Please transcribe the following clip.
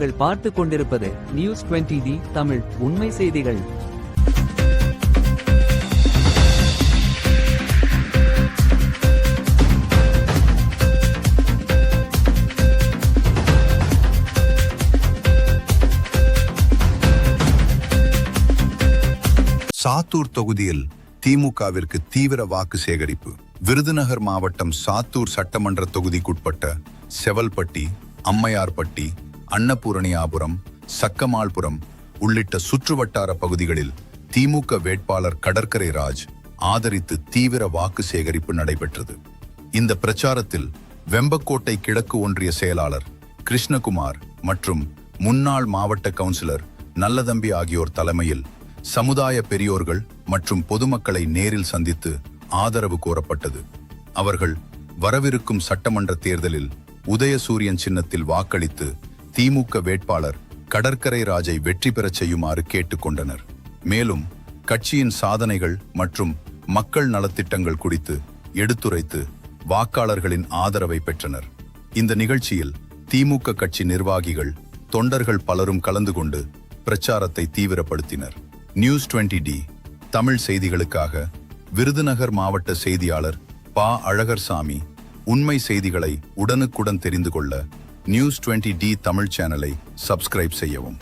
நீங்கள் பார்த்து கொண்டிருப்பது நியூஸ் 20D தமிழ் உண்மை செய்திகள். சாத்தூர் தொகுதியில் திமுகவிற்கு தீவிர வாக்கு சேகரிப்பு. விருதுநகர் மாவட்டம் சாத்தூர் சட்டமன்ற தொகுதிக்குட்பட்ட செவல்பட்டி, அம்மையார்பட்டி, அன்னபூரணியாபுரம், சக்கமால்புரம் உள்ளிட்ட சுற்றுவட்டார பகுதிகளில் திமுக வேட்பாளர் கடற்கரை ராஜ் ஆதரித்து தீவிர வாக்கு சேகரிப்பு நடைபெற்றது. இந்த பிரச்சாரத்தில் வெம்பக்கோட்டை கிழக்கு ஒன்றிய செயலாளர் கிருஷ்ணகுமார் மற்றும் முன்னாள் மாவட்ட கவுன்சிலர் நல்லதம்பி ஆகியோர் தலைமையில் சமுதாய பெரியோர்கள் மற்றும் பொதுமக்களை நேரில் சந்தித்து ஆதரவு கோரப்பட்டது. அவர்கள் வரவிருக்கும் சட்டமன்ற தேர்தலில் உதயசூரியன் சின்னத்தில் வாக்களித்து திமுக வேட்பாளர் கடற்கரை ராஜை வெற்றி பெறச் செய்யுமாறு கேட்டுக்கொண்டனர். மேலும் கட்சியின் சாதனைகள் மற்றும் மக்கள் நலத்திட்டங்கள் குறித்து எடுத்துரைத்து வாக்காளர்களின் ஆதரவை பெற்றனர். இந்த நிகழ்ச்சியில் திமுக கட்சி நிர்வாகிகள், தொண்டர்கள் பலரும் கலந்து கொண்டு பிரச்சாரத்தை தீவிரப்படுத்தினர். நியூஸ் 20D தமிழ் செய்திகளுக்காக விருதுநகர் மாவட்ட செய்தியாளர் பா. அழகர்சாமி. உண்மை செய்திகளை உடனுக்குடன் தெரிந்து கொள்ள நியூஸ் 20D தமிழ் சேனலை சப்ஸ்கிரைப் செய்யவும்.